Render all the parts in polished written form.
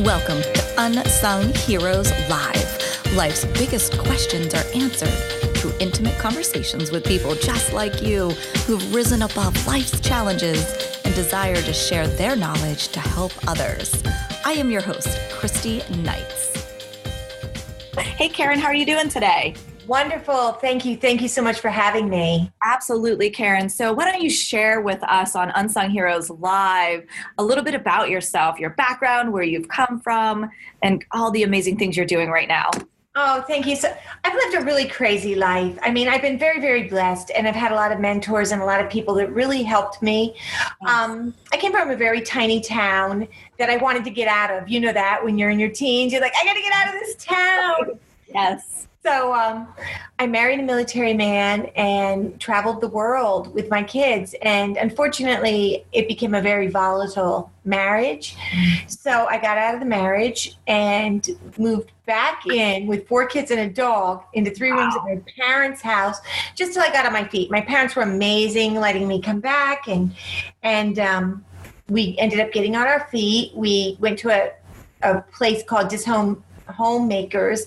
Welcome to Unsung Heroes Live. Life's biggest questions are answered through intimate conversations with people just like you who've risen above life's challenges and desire to share their knowledge to help others. I am your host, Christy Knights. Hey, Karen, how are you doing today? Wonderful. Thank you. Thank you so much for having me. Absolutely, Karen. So why don't you share with us on Unsung Heroes Live a little bit about yourself, your background, where you've come from, and all the amazing things you're doing right now. Oh, thank you. So I've lived a really crazy life. I mean, I've been very, very blessed, and I've had a lot of mentors and a lot of people that really helped me. I came from a very tiny town that I wanted to get out of. You know that when you're in your teens, you're like, I got to get out of this town. Yes. So I married a military man and traveled the world with my kids. And unfortunately, it became a very volatile marriage. So I got out of the marriage and moved back in with 4 kids and a dog into 3 rooms at my parents' house just till I got on my feet. My parents were amazing, letting me come back. And we ended up getting on our feet. We went to a place called Homemakers.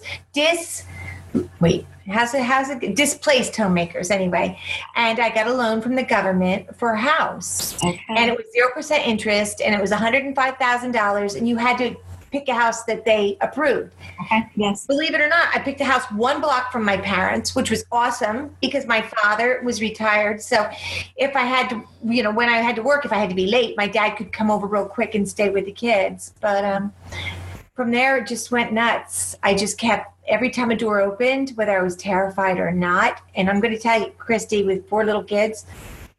Displaced homemakers anyway. And I got a loan from the government for a house. Okay. And it was 0% interest, and it was $105,000, and you had to pick a house that they approved. Okay. Yes. Believe it or not, I picked a house 1 block from my parents, which was awesome because my father was retired. So if I had to, when I had to work, if I had to be late, my dad could come over real quick and stay with the kids. But from there, it just went nuts. I just kept, every time a door opened, whether I was terrified or not, and I'm going to tell you, Christy, with 4 little kids,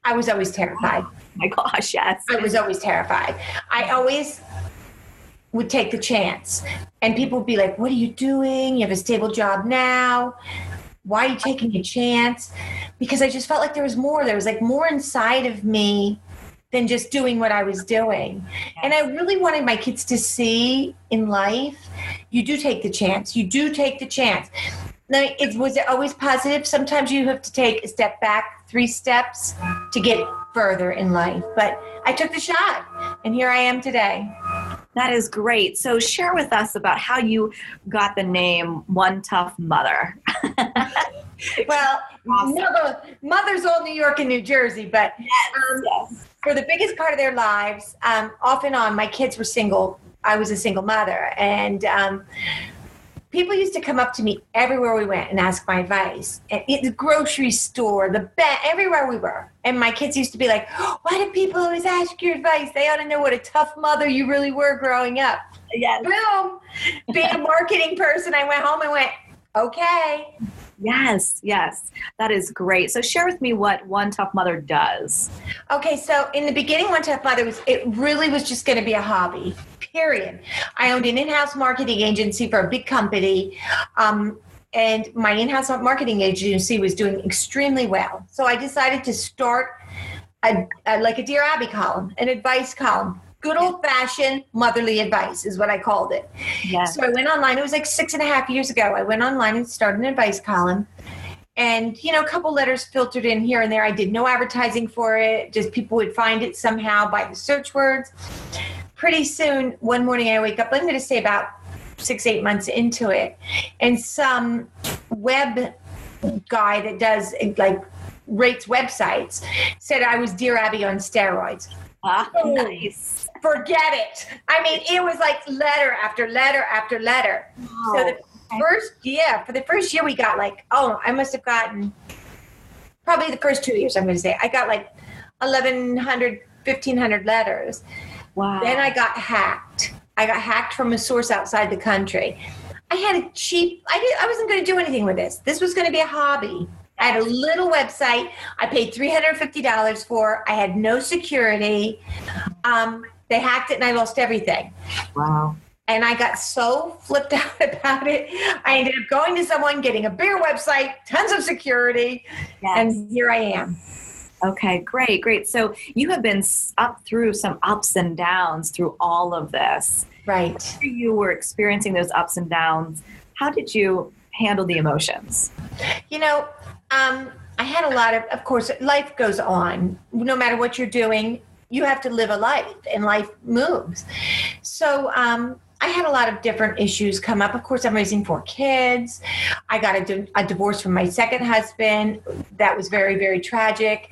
I was always terrified. Oh my gosh, yes. I was always terrified. I always would take the chance. And people would be like, what are you doing? You have a stable job now. Why are you taking a chance? Because I just felt like there was more. There was like more inside of me than just doing what I was doing. And I really wanted my kids to see in life, you do take the chance. You do take the chance. Now, was it always positive? Sometimes you have to take a step back, 3 steps to get further in life. But I took the shot, and here I am today. That is great. So share with us about how you got the name One Tough Mother. Well, awesome. Mother's old New York and New Jersey, but yes. For the biggest part of their lives, off and on, my kids were single. I was a single mother, and people used to come up to me everywhere we went and ask my advice. At the grocery store, everywhere we were. And my kids used to be like, why do people always ask your advice? They ought to know what a tough mother you really were growing up. Yes. Boom. Being a marketing person, I went home and went, okay. Yes. That is great. So share with me what One Tough Mother does. Okay, so in the beginning, One Tough Mother it really was just going to be a hobby, period. I owned an in-house marketing agency for a big company, and my in-house marketing agency was doing extremely well. So I decided to start a Dear Abby column, an advice column. Good old-fashioned motherly advice is what I called it. Yes. So I went online. It was like 6.5 years ago. I went online and started an advice column. And, a couple letters filtered in here and there. I did no advertising for it. Just people would find it somehow by the search words. Pretty soon, one morning I wake up, I'm going to say about 6-8 months into it. And some web guy that does, rates websites said I was Dear Abby on steroids. Nice. Forget it. I mean, it was like letter after letter after letter. Wow. So for the first year we got I must have gotten probably the first 2 years, I'm going to say. I got 1,100, 1,500 letters. Wow. Then I got hacked. I got hacked from a source outside the country. I had I wasn't going to do anything with this. This was going to be a hobby. I had a little website I paid $350 for. I had no security. They hacked it and I lost everything. Wow. And I got so flipped out about it. I ended up going to someone, getting a bigger website, tons of security, and here I am. Okay, great. So you have been up through some ups and downs through all of this. Right. After you were experiencing those ups and downs, how did you handle the emotions? I had a lot of course, life goes on. No matter what you're doing, you have to live a life, and life moves. So I I had a lot of different issues come up. Of course, I'm raising 4 kids. I got a divorce from my second husband. That was very, very tragic.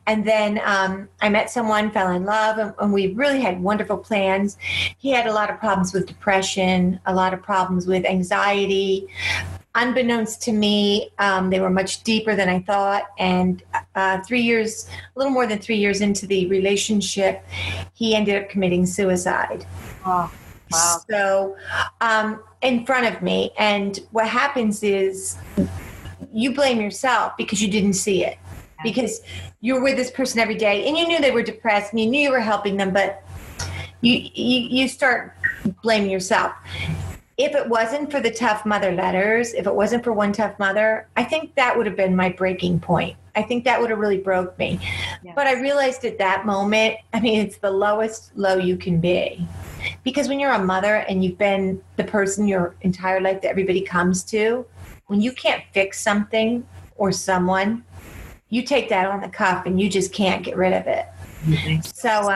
And then I met someone, fell in love, and we really had wonderful plans. He had a lot of problems with depression, a lot of problems with anxiety. Unbeknownst to me, they were much deeper than I thought. And 3 years, a little more than 3 years into the relationship, he ended up committing suicide. Oh, wow. So in front of me. And what happens is you blame yourself because you didn't see it. Because you were with this person every day and you knew they were depressed and you knew you were helping them, but you start blaming yourself. If it wasn't for the Tough Mother letters, if it wasn't for One Tough Mother, I think that would have been my breaking point. I think that would have really broke me. Yes. But I realized at that moment, I mean, it's the lowest low you can be. Because when you're a mother and you've been the person your entire life that everybody comes to, when you can't fix something or someone, you take that on the cuff and you just can't get rid of it. Mm-hmm. So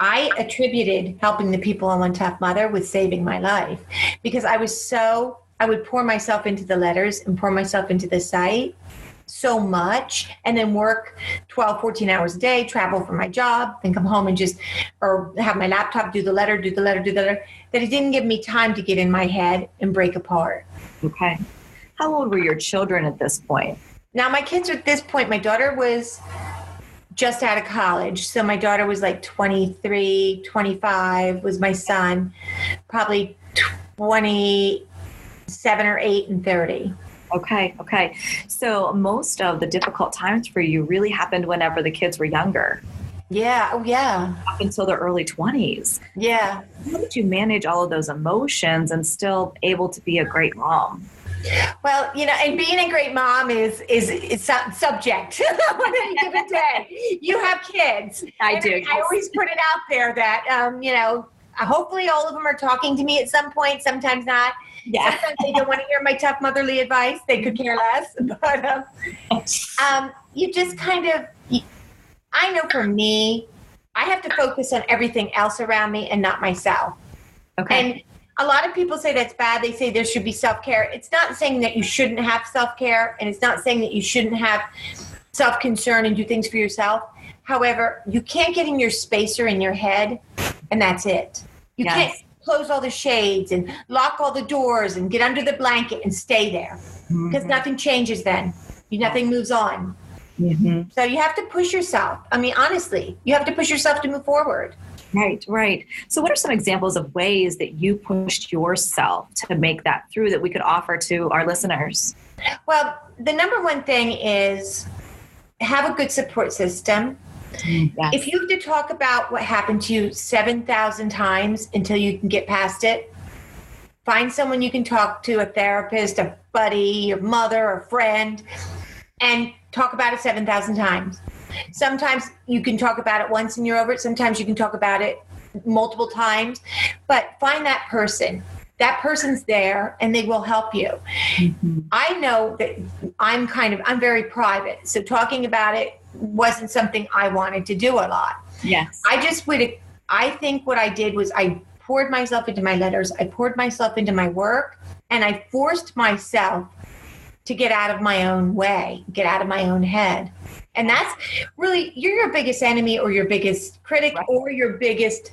I attributed helping the people on One Tough Mother with saving my life, because I would pour myself into the letters and pour myself into the site so much, and then work 12, 14 hours a day, travel for my job, then come home and or have my laptop, do the letter, that it didn't give me time to get in my head and break apart. Okay. How old were your children at this point? Now, my kids at this point, my daughter was just out of college. So my daughter was like 23, 25 was my son, probably 27 or 8 and 30. Okay. So most of the difficult times for you really happened whenever the kids were younger. Yeah. Oh, yeah. Up until their early 20s. Yeah. How did you manage all of those emotions and still able to be a great mom? Well, and being a great mom is subject on any given day. You have kids. I do. Yes. I always put it out there that, hopefully all of them are talking to me at some point, sometimes not. Yeah. Sometimes they don't want to hear my tough motherly advice. They could care less. But you just I know for me, I have to focus on everything else around me and not myself. Okay. And a lot of people say that's bad. They say there should be self-care. It's not saying that you shouldn't have self-care, and it's not saying that you shouldn't have self-concern and do things for yourself. However, you can't get in your spacer in your head, and that's it. You can't close all the shades and lock all the doors and get under the blanket and stay there, because nothing changes then. Nothing moves on. Mm-hmm. So you have to push yourself. I mean, honestly, you have to push yourself to move forward. Right. So what are some examples of ways that you pushed yourself to make that through that we could offer to our listeners? Well, the number one thing is have a good support system. Yes. If you have to talk about what happened to you 7,000 times until you can get past it, find someone you can talk to, a therapist, a buddy, your mother, a friend, and talk about it 7,000 times. Sometimes you can talk about it once and you're over it. Sometimes you can talk about it multiple times. But find that person. That person's there and they will help you. Mm-hmm. I know that I'm very private. So talking about it wasn't something I wanted to do a lot. Yes. I think what I did was I poured myself into my letters. I poured myself into my work, and I forced myself to get out of my own way, get out of my own head. And that's really, you're your biggest enemy or your biggest critic or your biggest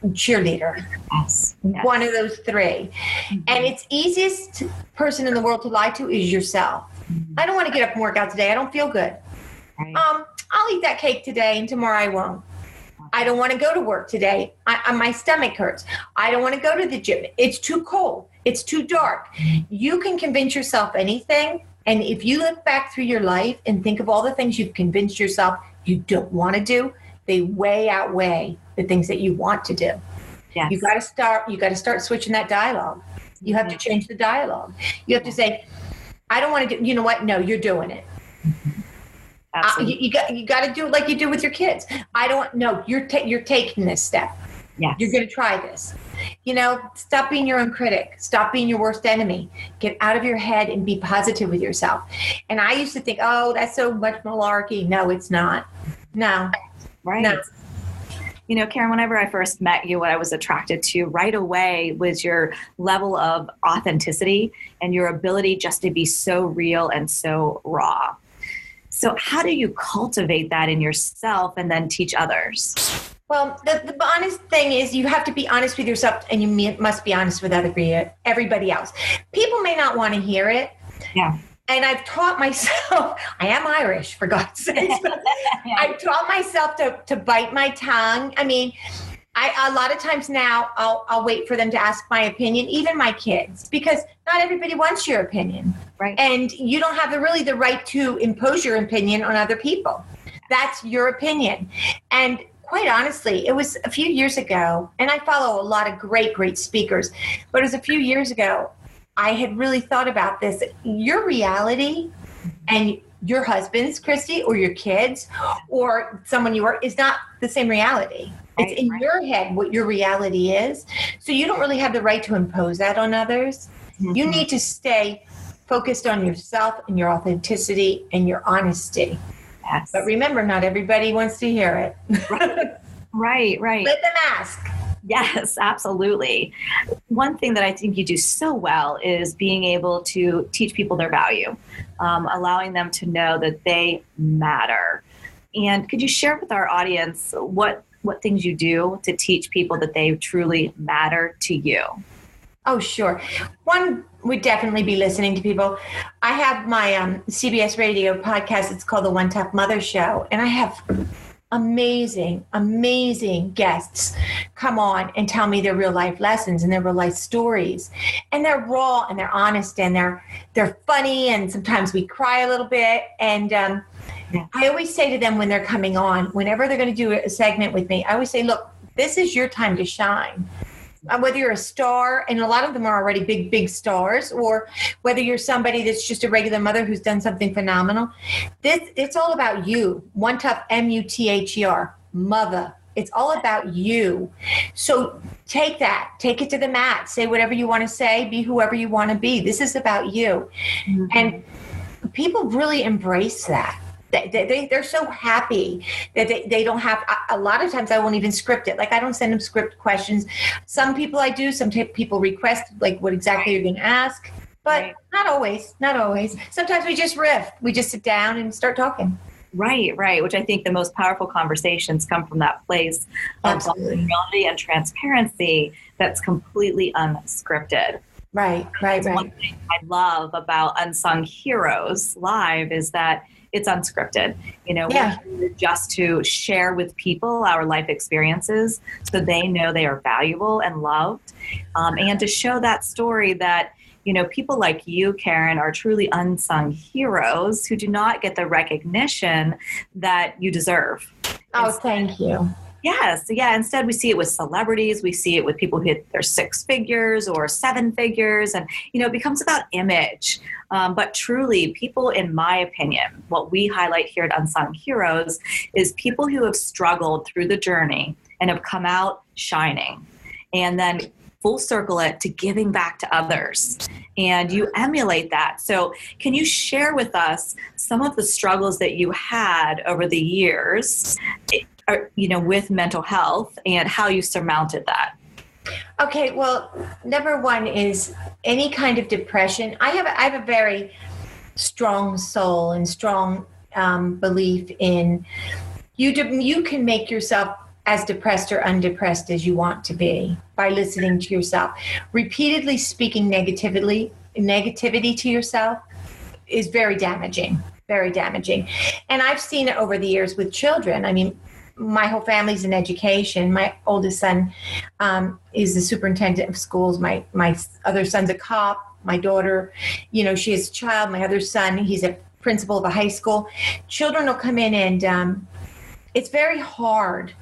cheerleader. Yes. One of those three. Mm-hmm. And it's easiest person in the world to lie to is yourself. Mm-hmm. I don't want to get up and work out today. I don't feel good. Right. I'll eat that cake today and tomorrow I won't. I don't want to go to work today. My stomach hurts. I don't want to go to the gym. It's too cold. It's too dark. You can convince yourself anything. And if you look back through your life and think of all the things you've convinced yourself you don't want to do, they way outweigh the things that you want to do. Yes. You got to start switching that dialogue. You have to change the dialogue. You have to say, I don't want to do, you know what? No, you're doing it. You got to do it like you do with your kids. You're taking this step. Yes. You're going to try this. Stop being your own critic. Stop being your worst enemy. Get out of your head and be positive with yourself. And I used to think, oh, that's so much malarkey. No, it's not. No. Right. No. Karen, whenever I first met you, what I was attracted to right away was your level of authenticity and your ability just to be so real and so raw. So how do you cultivate that in yourself and then teach others? Well, the honest thing is you have to be honest with yourself, and you must be honest with everybody else. People may not want to hear it. Yeah. And I've taught myself, I am Irish, for God's sake. Yeah. I've taught myself to bite my tongue. I mean, a lot of times now I'll wait for them to ask my opinion, even my kids, because not everybody wants your opinion. Right. And you don't have really the right to impose your opinion on other people. That's your opinion. And quite honestly, it was a few years ago, and I follow a lot of great speakers, but it was a few years ago, I had really thought about this. Your reality and your husband's, Christy, or your kids, or someone you are, is not the same reality. It's in your head what your reality is. So you don't really have the right to impose that on others. Mm-hmm. You need to stay focused on yourself and your authenticity and your honesty. Yes. But remember, not everybody wants to hear it. Right. Let them ask. Yes, absolutely. One thing that I think you do so well is being able to teach people their value, allowing them to know that they matter. And could you share with our audience what things you do to teach people that they truly matter to you? Oh, sure. One would definitely be listening to people. I have my CBS radio podcast. It's called The One Tough Mother Show. And I have amazing guests come on and tell me their real life lessons and their real life stories. And they're raw and they're honest and they're funny. And sometimes we cry a little bit. And I always say to them when they're coming on, whenever they're going to do a segment with me, I always say, look, this is your time to shine. Whether you're a star, and a lot of them are already big stars, or whether you're somebody that's just a regular mother who's done something phenomenal, it's all about you. One tough M-U-T-H-E-R, mother. It's all about you. So take it to the mat. Say whatever you want to say. Be whoever you want to be. This is about you. Mm-hmm. And people really embrace that. They're so happy that they don't have, a lot of times I won't even script it. Like I don't send them script questions. Some people I do, some people request like what exactly you're going to ask, but not always. Sometimes we just riff. We just sit down and start talking. Right. Which I think the most powerful conversations come from that place of vulnerability and transparency that's completely unscripted. Right. One thing I love about Unsung Heroes Live is that it's unscripted. We're here just to share with people our life experiences so they know they are valuable and loved, and to show that story that, people like you, Karen, are truly unsung heroes who do not get the recognition that you deserve. Oh, thank you. Yes. Yeah. Instead, we see it with celebrities. We see it with people who hit their 6 figures or 7 figures. And, it becomes about image. But truly, people, in my opinion, what we highlight here at Unsung Heroes is people who have struggled through the journey and have come out shining. And then full circle it to giving back to others. And you emulate that. So can you share with us some of the struggles that you had over the years, with mental health and how you surmounted that? Okay, well, number one is any kind of depression. I have a very strong soul and strong belief in you can make yourself as depressed or undepressed as you want to be by listening to yourself. Repeatedly speaking negativity to yourself is very damaging. And I've seen it over the years with children. I mean, my whole family's in education. My oldest son is the superintendent of schools. My other son's a cop. My daughter, she has a child. My other son, he's a principal of a high school. Children will come in and it's very hard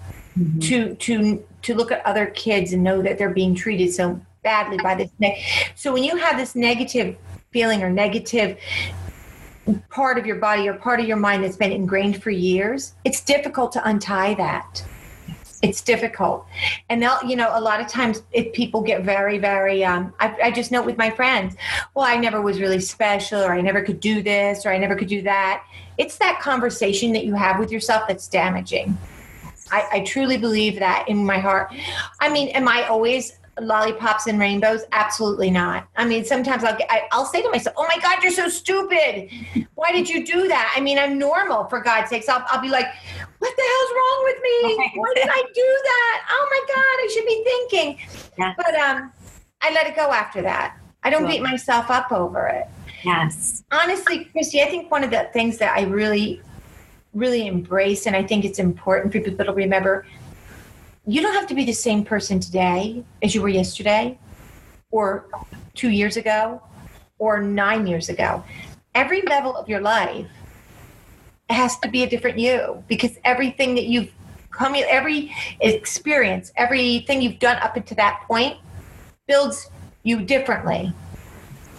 to look at other kids and know that they're being treated so badly by this. So when you have this negative feeling or negative part of your body or part of your mind that's been ingrained for years, it's difficult to untie that. It's difficult. And a lot of times if people get very, very, I just know with my friends, well, I never was really special, or I never could do this, or I never could do that. It's that conversation that you have with yourself that's damaging. I truly believe that in my heart. I mean, am I always lollipops and rainbows? Absolutely not. I mean, sometimes I'll say to myself, oh my God, you're so stupid. Why did you do that? I mean, I'm normal, for God's sakes. I'll be like, what the hell's wrong with me? Why did I do that? Oh my God, I should be thinking. Yes. But I let it go after that. I don't beat myself up over it. Yes. Honestly, Christy, I think one of the things that I really, really embrace, and I think it's important for people to remember, you don't have to be the same person today as you were yesterday, or 2 years ago, or 9 years ago. Every level of your life has to be a different you, because everything that you've come, every experience, everything you've done up until that point builds you differently.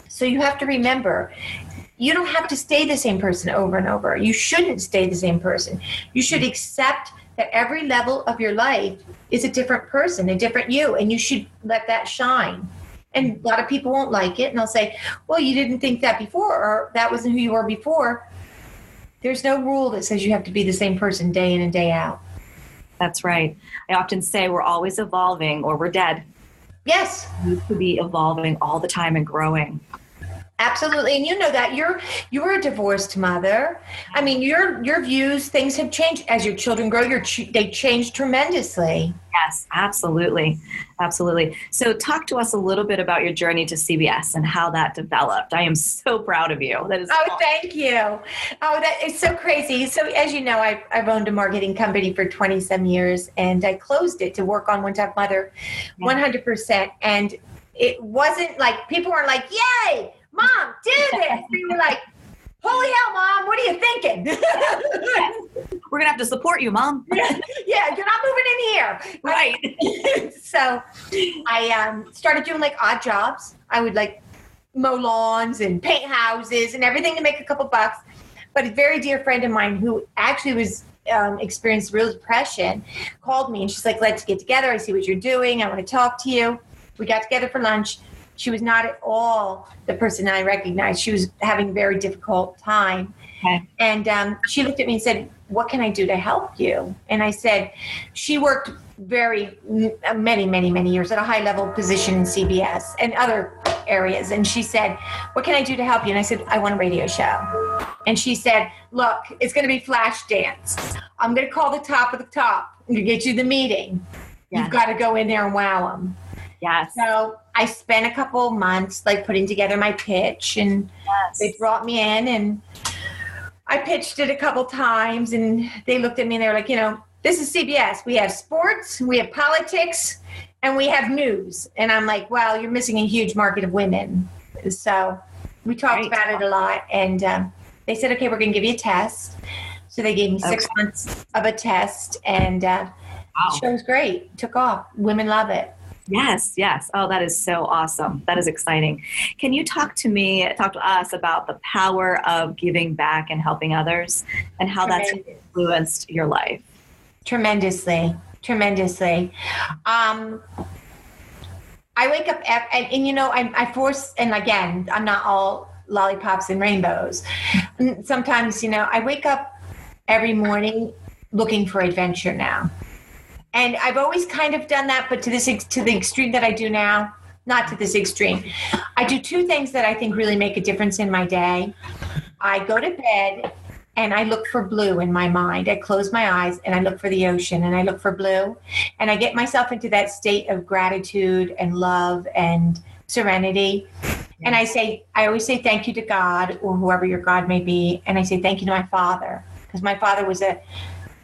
So you have to remember, you don't have to stay the same person over and over. You shouldn't stay the same person. You should accept that every level of your life is a different person, a different you, and you should let that shine. And a lot of people won't like it, and they'll say, well, you didn't think that before, or that wasn't who you were before. There's no rule that says you have to be the same person day in and day out. That's right. I often say we're always evolving or we're dead. Yes. We need to be evolving all the time and growing. Absolutely. And you know that you're a divorced mother. I mean, your views, things have changed as your children grow. They change tremendously. Yes, absolutely. Absolutely. So talk to us a little bit about your journey to CBS and how that developed. I am so proud of you. That is awesome. Thank you. Oh, that is so crazy. So as you know, I've owned a marketing company for 20-some years, and I closed it to work on One Tough Mother 100%. And it wasn't like, people weren't like, yay, Mom, do this. They were like, holy hell, Mom, what are you thinking? We're going to have to support you, Mom. Yeah, you're not moving in here. Right. So I started doing like odd jobs. I would like mow lawns and paint houses and everything to make a couple bucks. But a very dear friend of mine who actually was experienced real depression called me, and she's like, let's get together. I see what you're doing. I want to talk to you. We got together for lunch. She was not at all the person I recognized. She was having a very difficult time. Okay. And she looked at me and said, what can I do to help you? And I said, she worked many years at a high level position in CBS and other areas. And she said, what can I do to help you? And I said, I want a radio show. And she said, look, it's going to be flash dance. I'm going to call the top of the top. I'm going to get you the meeting. Yes. You've got to go in there and wow them. Yes. So I spent a couple months like putting together my pitch, and they brought me in, and I pitched it a couple times, and they looked at me and they were like, you know, this is CBS. We have sports, we have politics, and we have news. And I'm like, well, you're missing a huge market of women. So we talked about it a lot, and they said, okay, we're going to give you a test. So they gave me 6 months of a test, and the show was great. It took off. Women love it. Yes. Oh, that is so awesome. That is exciting. Can you talk to us about the power of giving back and helping others and how that's influenced your life? Tremendously. I wake up and you know, I force, and again, I'm not all lollipops and rainbows. Sometimes, you know, I wake up every morning looking for adventure now. And I've always kind of done that, but to the extreme that I do now, not to this extreme. I do two things that I think really make a difference in my day. I go to bed and I look for blue in my mind. I close my eyes and I look for the ocean and I look for blue. And I get myself into that state of gratitude and love and serenity. And I always say thank you to God, or whoever your God may be. And I say thank you to my father, because my father was a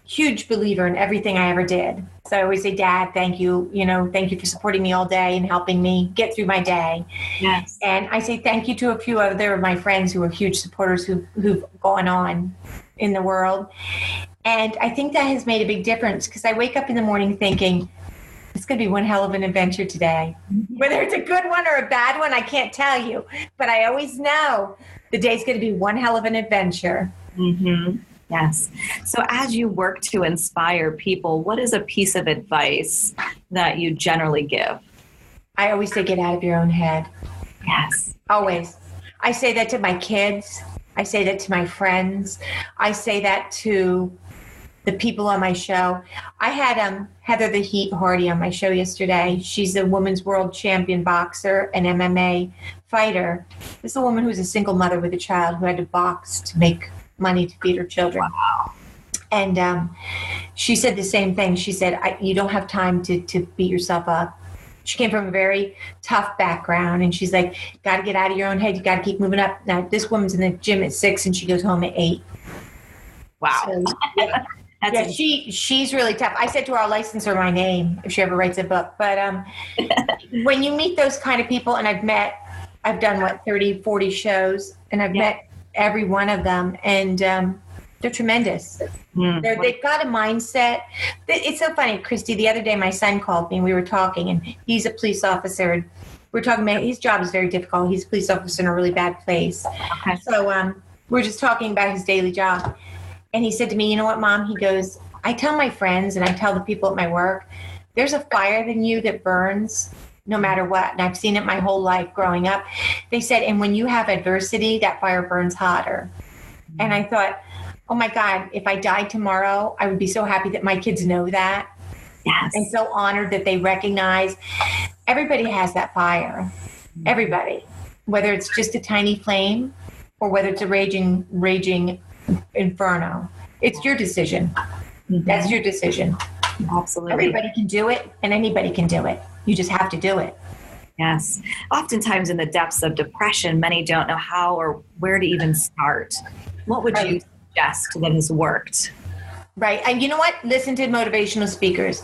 huge believer in everything I ever did. So I always say, Dad, thank you. You know, thank you for supporting me all day and helping me get through my day. Yes. And I say thank you to a few other of my friends who are huge supporters who've gone on in the world. And I think that has made a big difference, because I wake up in the morning thinking, it's going to be one hell of an adventure today. Whether it's a good one or a bad one, I can't tell you. But I always know the day's going to be one hell of an adventure. Mm-hmm. Yes. So as you work to inspire people, what is a piece of advice that you generally give? I always say, get out of your own head. Yes. Always. I say that to my kids. I say that to my friends. I say that to the people on my show. I had Heather the Heat Hardy on my show yesterday. She's a women's world champion boxer and MMA fighter. This is a woman who's a single mother with a child who had to box to make money to feed her children. Wow. And she said the same thing. She said, you don't have time to beat yourself up. She came from a very tough background, and she's like, got to get out of your own head. You got to keep moving up. Now, this woman's in the gym at 6, and she goes home at 8. Wow. So, yeah, she's really tough. I said to her, I'll license her my name if she ever writes a book. But when you meet those kind of people, and I've done, 30, 40 shows, and I've met every one of them, and they're tremendous. They've got a mindset. It's so funny, Christy. The other day, my son called me, and we were talking, and he's a police officer. We're talking about his job is very difficult. He's a police officer in a really bad place. Okay. So we're just talking about his daily job. And he said to me, you know what, Mom? He goes, I tell my friends and I tell the people at my work, there's a fire in you that burns no matter what. And I've seen it my whole life growing up. They said, and when you have adversity, that fire burns hotter. And I thought, oh my God, if I died tomorrow, I would be so happy that my kids know that. Yes. And so honored that they recognize everybody has that fire. Everybody, whether it's just a tiny flame or whether it's a raging inferno. It's your decision. That's your decision. Absolutely. Everybody can do it, and anybody can do it. You just have to do it. Yes. Oftentimes in the depths of depression, many don't know how or where to even start. What would you suggest that has worked? Right. And you know what? Listen to motivational speakers.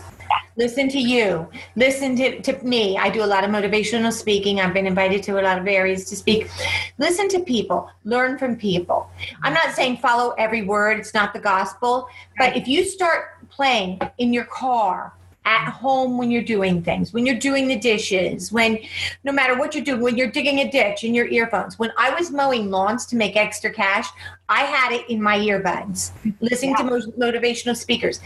Listen to you. Listen to me. I do a lot of motivational speaking. I've been invited to a lot of areas to speak. Listen to people. Learn from people. I'm not saying follow every word. It's not the gospel. But if you start playing in your car, at home, when you're doing things, when you're doing the dishes, no matter what you're doing, when you're digging a ditch in your earphones. When I was mowing lawns to make extra cash, I had it in my earbuds, listening to motivational speakers.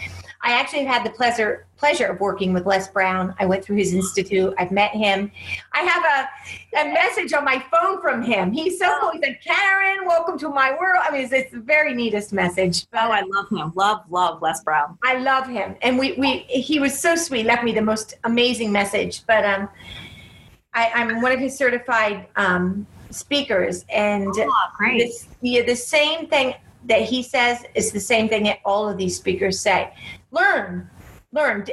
I actually had the pleasure of working with Les Brown. I went through his institute. I've met him. I have a message on my phone from him. He's so cool. He said, Karen, welcome to my world. I mean, it's the very neatest message. Oh, I love him. Love Les Brown. I love him. And he was so sweet. Left me the most amazing message. But I'm one of his certified speakers. And great. The same thing that he says is the same thing that all of these speakers say. Learn.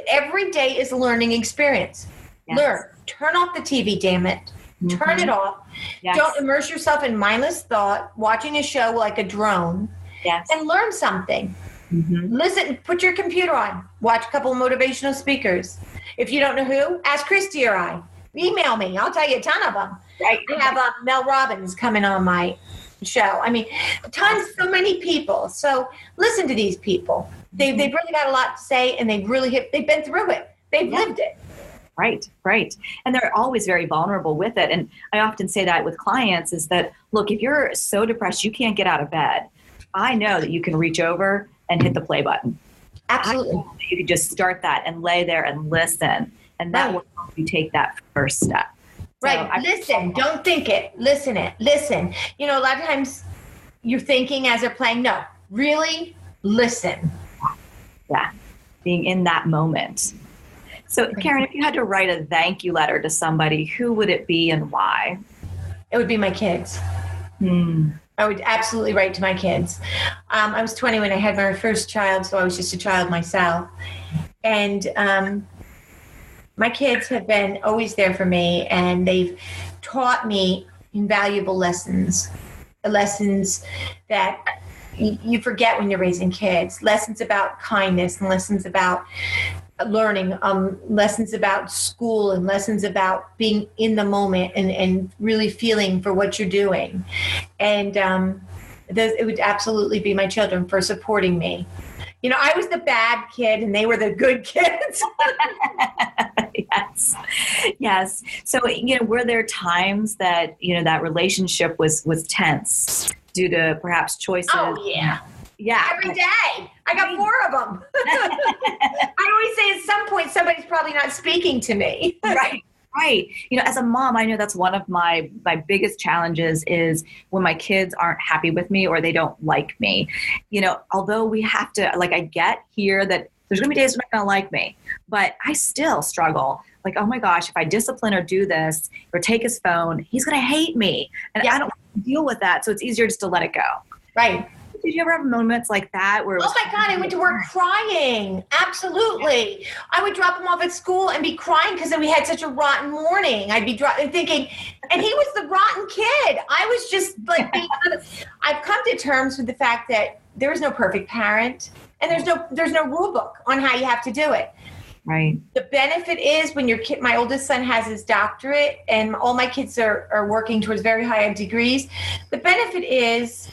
Every day is a learning experience. Yes. Learn. Turn off the TV, damn it. Turn it off. Yes. Don't immerse yourself in mindless thought, watching a show like a drone. Yes. And learn something. Listen, put your computer on. Watch a couple of motivational speakers. If you don't know who, ask Christy or I. Email me. I'll tell you a ton of them. Right. I have Mel Robbins coming on my show. I mean, so many people. So listen to these people. They've really got a lot to say, and they've been through it. They've lived it. Right. And they're always very vulnerable with it. And I often say that with clients is that, look, if you're so depressed you can't get out of bed, I know that you can reach over and hit the play button. Absolutely. You can just start that and lay there and listen. And that will help you take that first step. Right. Listen. Don't think it. Listen it. Listen. You know, a lot of times you're thinking as they're playing. No, really listen. Yeah. Being in that moment. So, Karen, if you had to write a thank you letter to somebody, who would it be and why? It would be my kids. I would absolutely write to my kids. I was 20 when I had my first child, so I was just a child myself. And my kids have been always there for me, and they've taught me invaluable lessons that you forget when you're raising kids, lessons about kindness and lessons about learning, lessons about school and lessons about being in the moment and really feeling for what you're doing. And it would absolutely be my children for supporting me. You know, I was the bad kid and they were the good kids. Yes. So, you know, were there times that, you know, that relationship was tense due to perhaps choices? Oh, yeah. Yeah. Every day. I got 4 of them. I always say at some point somebody's probably not speaking to me. Right. Right. As a mom, I know that's one of my biggest challenges is when my kids aren't happy with me or they don't like me. Although we have to, I get here that there's going to be days when they're not going to like me, but I still struggle. Like, oh my gosh, if I discipline or do this or take his phone, he's going to hate me. And I don't want to deal with that. So it's easier just to let it go. Right. Did you ever have moments like that where it was, oh my God, I went to work crying. Absolutely. I would drop him off at school and be crying because we had such a rotten morning. I'd be thinking, and he was the rotten kid. I was just like, I've come to terms with the fact that there is no perfect parent and there's no rule book on how you have to do it. Right. The benefit is when your kid, my oldest son has his doctorate and all my kids are working towards very high degrees. The benefit is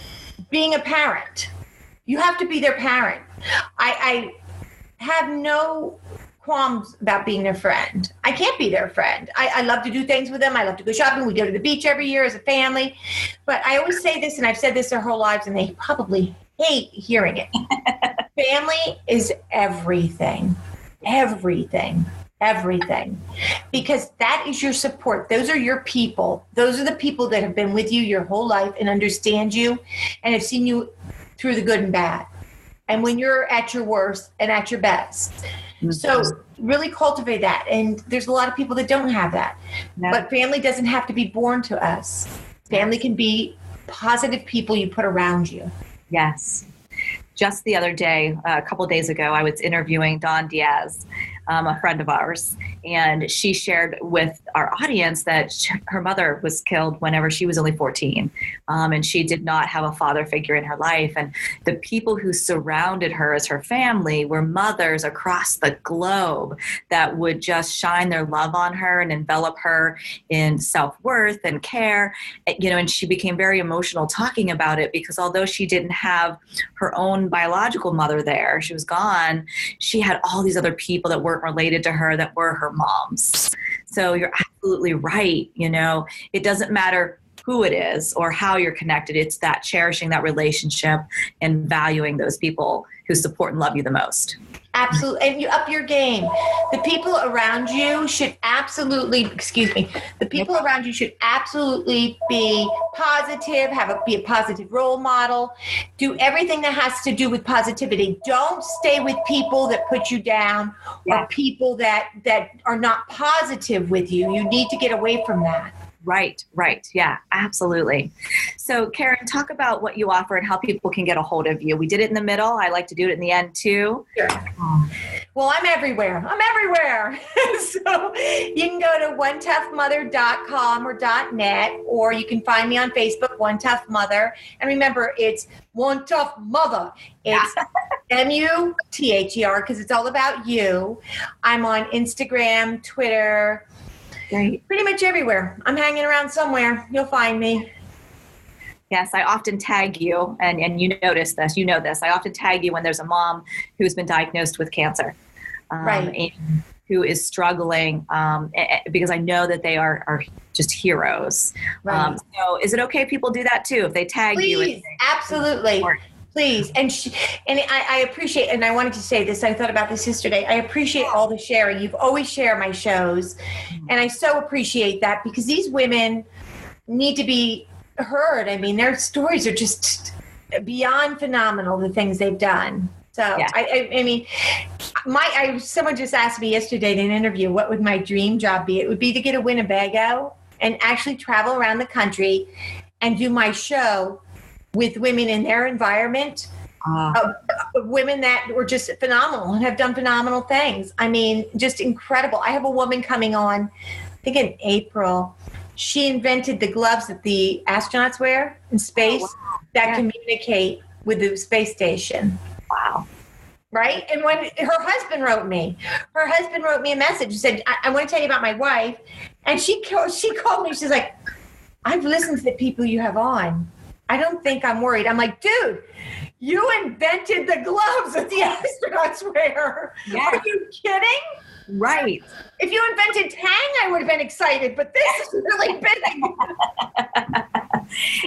being a parent. You have to be their parent. I have no qualms about being their friend. I can't be their friend. I love to do things with them. I love to go shopping. We go to the beach every year as a family. But I always say this, and I've said this their whole lives, and they probably hate hearing it. Family is everything. Everything. Because that is your support. Those are your people. Those are the people that have been with you your whole life and understand you and have seen you through the good and bad. And when you're at your worst and at your best. Mm-hmm. So really cultivate that. And there's a lot of people that don't have that. No. But family doesn't have to be born to us. Family can be positive people you put around you. Yes. Just the other day, a couple of days ago, I was interviewing Dawn Diaz, a friend of ours, and she shared with our audience that her mother was killed whenever she was only 14, and she did not have a father figure in her life. And the people who surrounded her as her family were mothers across the globe that would just shine their love on her and envelop her in self-worth and care. And she became very emotional talking about it because although she didn't have her own biological mother there, she was gone, she had all these other people that weren't related to her that were her moms. So you're absolutely right. It doesn't matter who it is or how you're connected. It's that cherishing that relationship and valuing those people who support and love you the most. Absolutely. And you up your game. The people around you should absolutely, the people around you should absolutely be positive, be a positive role model, do everything that has to do with positivity. Don't stay with people that put you down or people that are not positive with you. You need to get away from that. Right. Yeah, absolutely. So Karen, talk about what you offer and how people can get a hold of you. We did it in the middle. I like to do it in the end too. Sure. Well, I'm everywhere. So you can go to onetoughmother.com or .net, or you can find me on Facebook, One Tough Mother. And remember, it's One Tough Mother. It's MUTHER because it's all about you. I'm on Instagram, Twitter, Great. Pretty much everywhere. I'm hanging around somewhere. You'll find me. Yes, I often tag you, and you notice this. You know this. I often tag you when there's a mom who's been diagnosed with cancer, right, and who is struggling, because I know that they are just heroes. Right. So, is it okay if people do that too? If they tag you? Please, absolutely. Please. And I appreciate, and I wanted to say this, I thought about this yesterday. I appreciate all the sharing. You've always shared my shows. And I so appreciate that because these women need to be heard. I mean, their stories are just beyond phenomenal, the things they've done. So, yeah. I mean, someone just asked me yesterday in an interview, what would my dream job be? It would be to get a Winnebago and actually travel around the country and do my show with women in their environment, women that were just phenomenal and have done phenomenal things. I mean, just incredible. I have a woman coming on, I think in April. She invented the gloves that the astronauts wear in space that communicate with the space station. Wow. Right? And when her husband wrote me a message and said, I want to tell you about my wife. And she called me. She's like, I've listened to the people you have on. I don't think I'm worried. I'm like, dude, you invented the gloves that the astronauts wear. Yes. Are you kidding? Right. If you invented Tang, I would have been excited, but this is really big.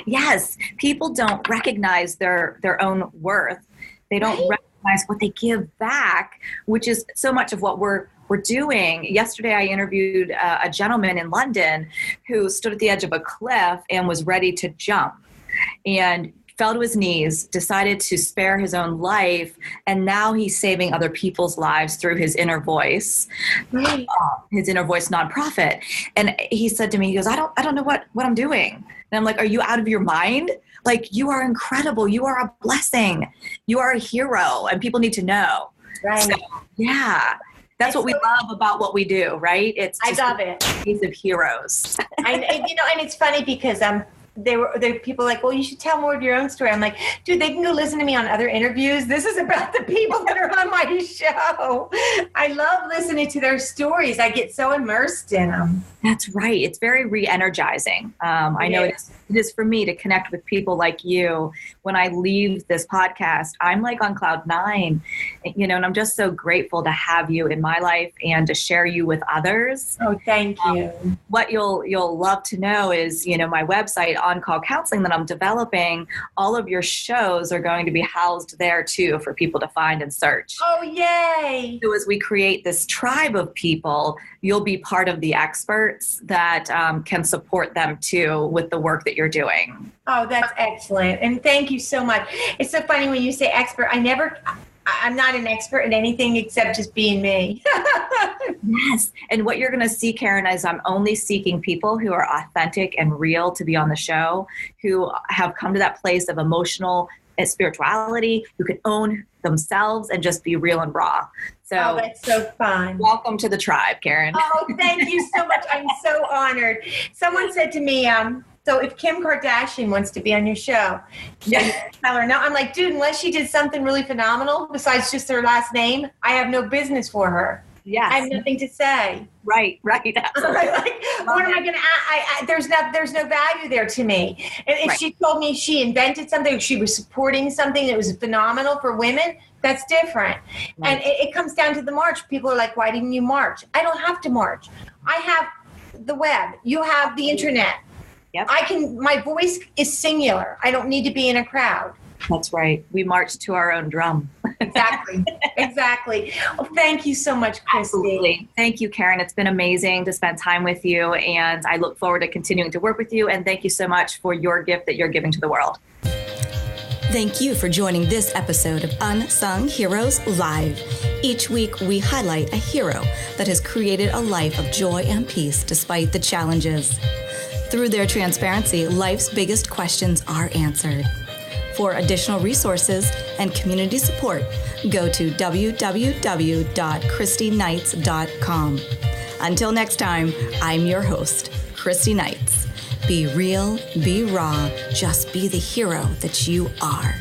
Yes. People don't recognize their own worth. They don't recognize what they give back, which is so much of what we're we're doing. Yesterday, I interviewed a gentleman in London who stood at the edge of a cliff and was ready to jump and fell to his knees, decided to spare his own life, and now he's saving other people's lives through his inner voice, his inner voice nonprofit. And he said to me, he goes, I don't know what I'm doing. And I'm like, are you out of your mind? Like, you are incredible. You are a blessing. You are a hero, and people need to know. Right. So, yeah. That's what we love about what we do, right? It's just I love it. Piece of heroes. And it's funny because there were people like, well, you should tell more of your own story. I'm like, dude, they can go listen to me on other interviews. This is about the people that are on my show. I love listening to their stories. I get so immersed in them. That's right. It's very re-energizing. I know it is for me to connect with people like you. When I leave this podcast, I'm like on cloud 9, and I'm just so grateful to have you in my life and to share you with others. Oh, thank you. What you'll love to know is, my website, On Call Counseling, that I'm developing. All of your shows are going to be housed there too for people to find and search. Oh, yay. So as we create this tribe of people, you'll be part of the experts that can support them too with the work that you're doing. Oh, that's excellent. And thank you so much. It's so funny when you say expert. I'm not an expert in anything except just being me. Yes. And what you're going to see, Karen, is I'm only seeking people who are authentic and real to be on the show, who have come to that place of emotional and spirituality, who can own themselves and just be real and raw. So that's so fun. Welcome to the tribe, Karen. Oh, thank you so much. I'm so honored. Someone said to me, so if Kim Kardashian wants to be on your show, tell her no. I'm like, dude, unless she did something really phenomenal besides just her last name, I have no business for her. Yes. I have nothing to say. Right. Like, what am I going to? There's no value there to me. If she told me she invented something, she was supporting something that was phenomenal for women, that's different. Right. And it comes down to the march. People are like, why didn't you march? I don't have to march. I have the web. You have the internet. Yep. My voice is singular. I don't need to be in a crowd. That's right. We march to our own drum. Exactly. Well, thank you so much, Christy. Absolutely. Thank you, Karen. It's been amazing to spend time with you, and I look forward to continuing to work with you. And thank you so much for your gift that you're giving to the world. Thank you for joining this episode of Unsung Heroes Live. Each week, we highlight a hero that has created a life of joy and peace despite the challenges. Through their transparency, life's biggest questions are answered. For additional resources and community support, go to www.christyknights.com. Until next time, I'm your host, Christy Knights. Be real, be raw, just be the hero that you are.